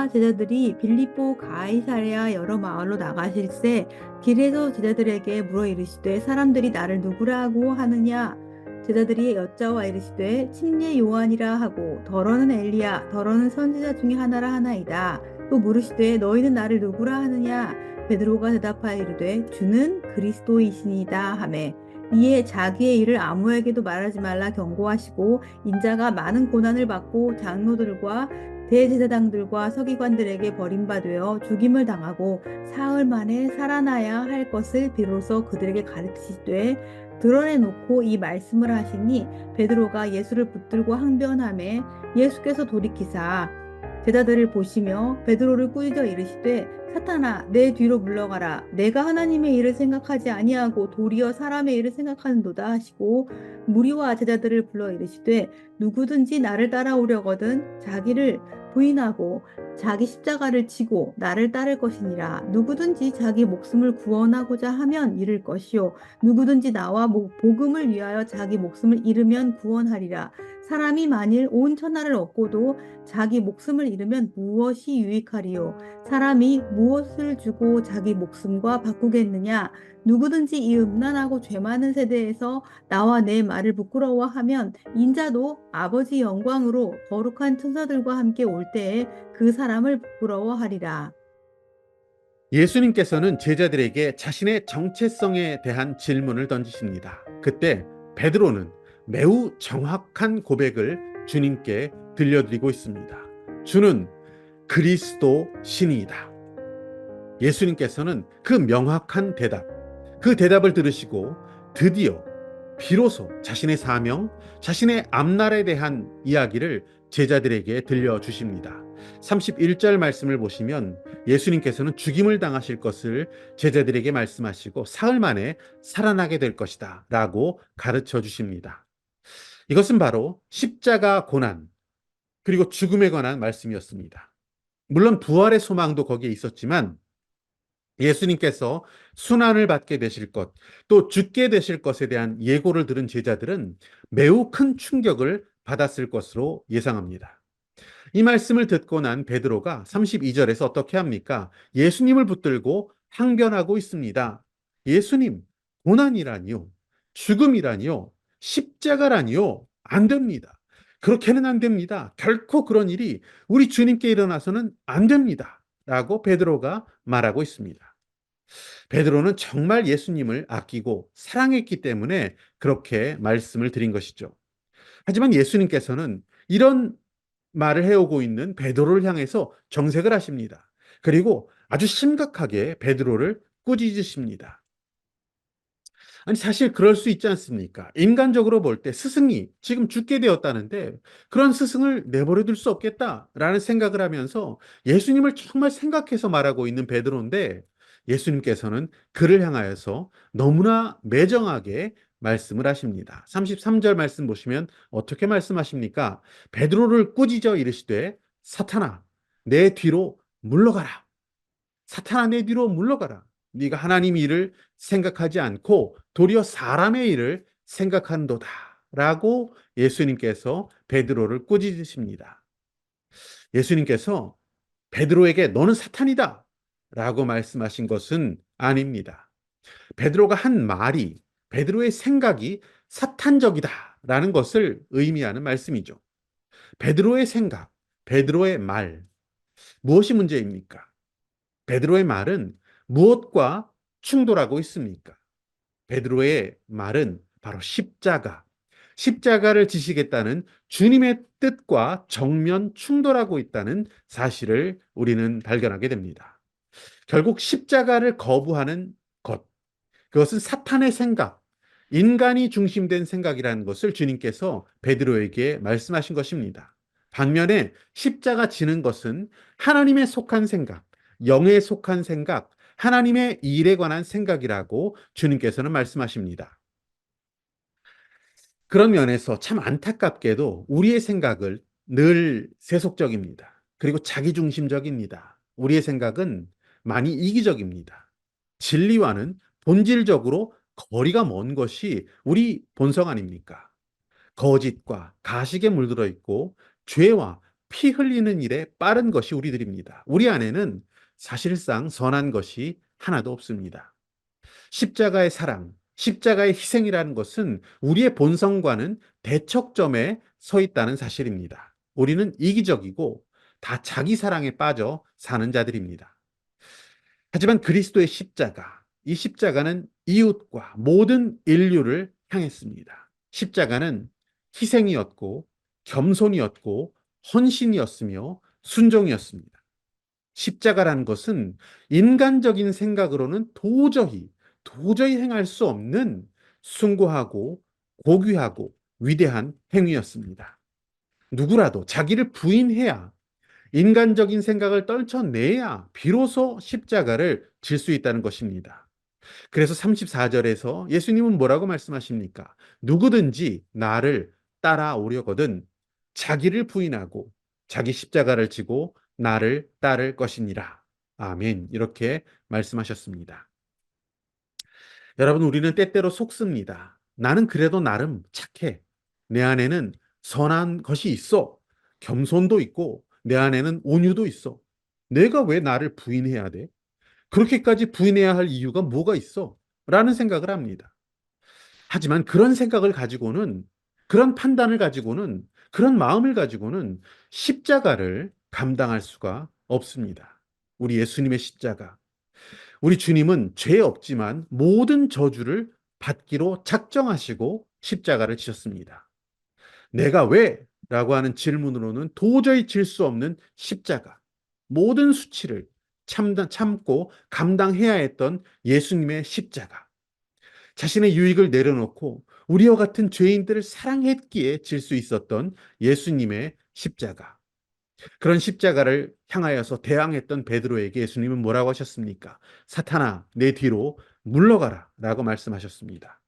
제자들이 빌립보 가이사랴 여러 마을로 나가실새 길에서 제자들에게 물어 이르시되 사람들이 나를 누구라고 하느냐. 제자들이 여짜와 이르시되 침례 요한이라 하고 더러는 엘리야 더러는 선지자 중에 하나라 하나이다. 또 물으시되 너희는 나를 누구라 하느냐. 베드로가 대답하여 이르되 주는 그리스도이시니이다 하매 이에 자기의 일을 아무에게도 말하지 말라 경고하시고 인자가 많은 고난을 받고 장로들과 대제사장들과 서기관들에게 버림받아 죽임을 당하고 사흘 만에 살아나야 할 것을 비로소 그들에게 가르치시되 드러내놓고 이 말씀을 하시니 베드로가 예수를 붙들고 항변하매 예수께서 돌이키사 제자들을 보시며 베드로를 꾸짖어 이르시되 사탄아 내 뒤로 물러가라. 내가 하나님의 일을 생각하지 아니하고 도리어 사람의 일을 생각하는도다 하시고 무리와 제자들을 불러 이르시되 누구든지 나를 따라오려거든 자기를 부인하고 자기 십자가를 지고 나를 따를 것이니라. 누구든지 자기 목숨을 구원하고자 하면 잃을 것이요 누구든지 나와 복음을 위하여 자기 목숨을 잃으면 구원하리라. 사람이 만일 온 천하를 얻고도 자기 목숨을 잃으면 무엇이 유익하리요? 사람이 무엇을 주고 자기 목숨과 바꾸겠느냐? 누구든지 이 음란하고 죄 많은 세대에서 나와 내 말을 부끄러워하면 인자도 아버지 영광으로 거룩한 천사들과 함께 올 때에 그 사람을 부끄러워하리라. 예수님께서는 제자들에게 자신의 정체성에 대한 질문을 던지십니다. 그때 베드로는 매우 정확한 고백을 주님께 들려드리고 있습니다. 주는 그리스도 신이다. 예수님께서는 그 명확한 대답, 그 대답을 들으시고 드디어 비로소 자신의 사명, 자신의 앞날에 대한 이야기를 제자들에게 들려주십니다. 31절 말씀을 보시면 예수님께서는 죽임을 당하실 것을 제자들에게 말씀하시고 사흘 만에 살아나게 될 것이다 라고 가르쳐 주십니다. 이것은 바로 십자가 고난 그리고 죽음에 관한 말씀이었습니다. 물론 부활의 소망도 거기에 있었지만 예수님께서 순환을 받게 되실 것, 또 죽게 되실 것에 대한 예고를 들은 제자들은 매우 큰 충격을 받았을 것으로 예상합니다. 이 말씀을 듣고 난 베드로가 32절에서 어떻게 합니까? 예수님을 붙들고 항변하고 있습니다. 예수님, 고난이라니요, 죽음이라니요, 십자가라니요, 안 됩니다. 그렇게는 안 됩니다. 결코 그런 일이 우리 주님께 일어나서는 안 됩니다. 라고 베드로가 말하고 있습니다. 베드로는 정말 예수님을 아끼고 사랑했기 때문에 그렇게 말씀을 드린 것이죠. 하지만 예수님께서는 이런 말을 해오고 있는 베드로를 향해서 정색을 하십니다. 그리고 아주 심각하게 베드로를 꾸짖으십니다. 아니 사실 그럴 수 있지 않습니까? 인간적으로 볼 때 스승이 지금 죽게 되었다는데 그런 스승을 내버려 둘 수 없겠다라는 생각을 하면서 예수님을 정말 생각해서 말하고 있는 베드로인데 예수님께서는 그를 향하여서 너무나 매정하게 말씀을 하십니다. 33절 말씀 보시면 어떻게 말씀하십니까? 베드로를 꾸짖어 이르시되 사탄아 내 뒤로 물러가라. 사탄아 내 뒤로 물러가라. 네가 하나님 일을 생각하지 않고 도리어 사람의 일을 생각한도다. 라고 예수님께서 베드로를 꾸짖으십니다. 예수님께서 베드로에게 너는 사탄이다. 라고 말씀하신 것은 아닙니다. 베드로가 한 말이 베드로의 생각이 사탄적이다. 라는 것을 의미하는 말씀이죠. 베드로의 생각, 베드로의 말, 무엇이 문제입니까? 베드로의 말은 무엇과 충돌하고 있습니까? 베드로의 말은 바로 십자가, 십자가를 지시겠다는 주님의 뜻과 정면 충돌하고 있다는 사실을 우리는 발견하게 됩니다. 결국 십자가를 거부하는 것, 그것은 사탄의 생각, 인간이 중심된 생각이라는 것을 주님께서 베드로에게 말씀하신 것입니다. 반면에 십자가 지는 것은 하나님에 속한 생각, 영에 속한 생각, 하나님의 일에 관한 생각이라고 주님께서는 말씀하십니다. 그런 면에서 참 안타깝게도 우리의 생각을 늘 세속적입니다. 그리고 자기중심적입니다. 우리의 생각은 많이 이기적입니다. 진리와는 본질적으로 거리가 먼 것이 우리 본성 아닙니까? 거짓과 가식에 물들어 있고 죄와 피 흘리는 일에 빠른 것이 우리들입니다. 우리 안에는 사실상 선한 것이 하나도 없습니다. 십자가의 사랑, 십자가의 희생이라는 것은 우리의 본성과는 대척점에 서 있다는 사실입니다. 우리는 이기적이고 다 자기 사랑에 빠져 사는 자들입니다. 하지만 그리스도의 십자가, 이 십자가는 이웃과 모든 인류를 향했습니다. 십자가는 희생이었고, 겸손이었고, 헌신이었으며, 순종이었습니다. 십자가라는 것은 인간적인 생각으로는 도저히 행할 수 없는 숭고하고 고귀하고 위대한 행위였습니다. 누구라도 자기를 부인해야, 인간적인 생각을 떨쳐내야 비로소 십자가를 질 수 있다는 것입니다. 그래서 34절에서 예수님은 뭐라고 말씀하십니까? 누구든지 나를 따라오려거든 자기를 부인하고 자기 십자가를 지고 나를 따를 것이니라. 아멘. 이렇게 말씀하셨습니다. 여러분, 우리는 때때로 속습니다. 나는 그래도 나름 착해. 내 안에는 선한 것이 있어. 겸손도 있고 내 안에는 온유도 있어. 내가 왜 나를 부인해야 돼? 그렇게까지 부인해야 할 이유가 뭐가 있어? 라는 생각을 합니다. 하지만 그런 생각을 가지고는, 그런 판단을 가지고는, 그런 마음을 가지고는 십자가를 감당할 수가 없습니다. 우리 예수님의 십자가. 우리 주님은 죄 없지만 모든 저주를 받기로 작정하시고 십자가를 지셨습니다. 내가 왜? 라고 하는 질문으로는 도저히 질 수 없는 십자가. 모든 수치를 참고 감당해야 했던 예수님의 십자가. 자신의 유익을 내려놓고 우리와 같은 죄인들을 사랑했기에 질 수 있었던 예수님의 십자가. 그런 십자가를 향하여서 대항했던 베드로에게 예수님은 뭐라고 하셨습니까? 사탄아, 내 뒤로 물러가라 라고 말씀하셨습니다.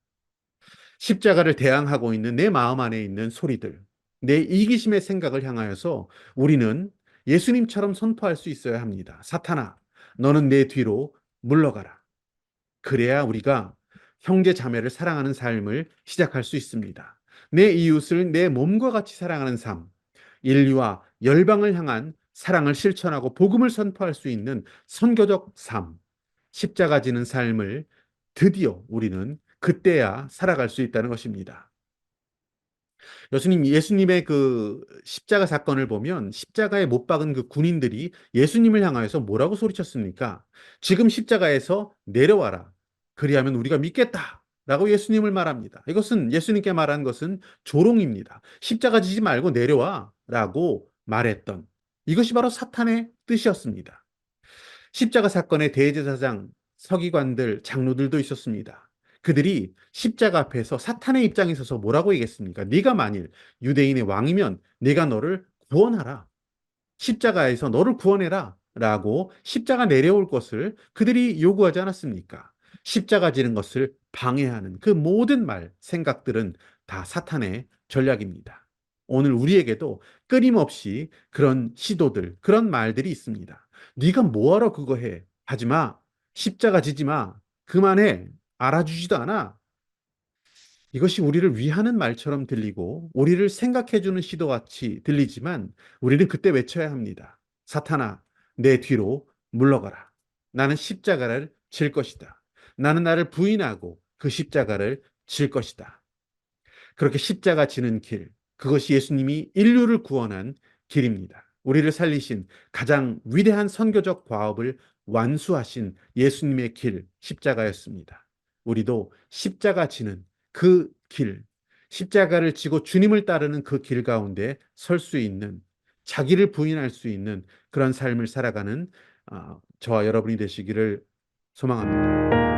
십자가를 대항하고 있는 내 마음 안에 있는 소리들, 내 이기심의 생각을 향하여서 우리는 예수님처럼 선포할 수 있어야 합니다. 사탄아, 너는 내 뒤로 물러가라. 그래야 우리가 형제 자매를 사랑하는 삶을 시작할 수 있습니다. 내 이웃을 내 몸과 같이 사랑하는 삶, 인류와 열방을 향한 사랑을 실천하고 복음을 선포할 수 있는 선교적 삶, 십자가 지는 삶을 드디어 우리는 그때야 살아갈 수 있다는 것입니다. 예수님의 그 십자가 사건을 보면 십자가에 못 박은 그 군인들이 예수님을 향하여서 뭐라고 소리쳤습니까? 지금 십자가에서 내려와라. 그리하면 우리가 믿겠다. 라고 예수님을 말합니다. 이것은 예수님께 말한 것은 조롱입니다. 십자가 지지 말고 내려와. 라고 말했던 이것이 바로 사탄의 뜻이었습니다. 십자가 사건의 대제사장, 서기관들, 장로들도 있었습니다. 그들이 십자가 앞에서 사탄의 입장에 서서 뭐라고 얘기했습니까? 네가 만일 유대인의 왕이면 내가 너를 구원하라. 십자가에서 너를 구원해라. 라고 십자가 내려올 것을 그들이 요구하지 않았습니까? 십자가 지는 것을 방해하는 그 모든 말, 생각들은 다 사탄의 전략입니다. 오늘 우리에게도 끊임없이 그런 시도들, 그런 말들이 있습니다. 네가 뭐하러 그거 해? 하지 마. 십자가 지지 마. 그만해. 알아주지도 않아. 이것이 우리를 위하는 말처럼 들리고 우리를 생각해주는 시도같이 들리지만 우리는 그때 외쳐야 합니다. 사탄아, 내 뒤로 물러가라. 나는 십자가를 질 것이다. 나는 나를 부인하고 그 십자가를 질 것이다. 그렇게 십자가 지는 길, 그것이 예수님이 인류를 구원한 길입니다. 우리를 살리신 가장 위대한 선교적 과업을 완수하신 예수님의 길, 십자가였습니다. 우리도 십자가 지는 그 길, 십자가를 지고 주님을 따르는 그 길 가운데 설 수 있는, 자기를 부인할 수 있는 그런 삶을 살아가는 저와 여러분이 되시기를 소망합니다.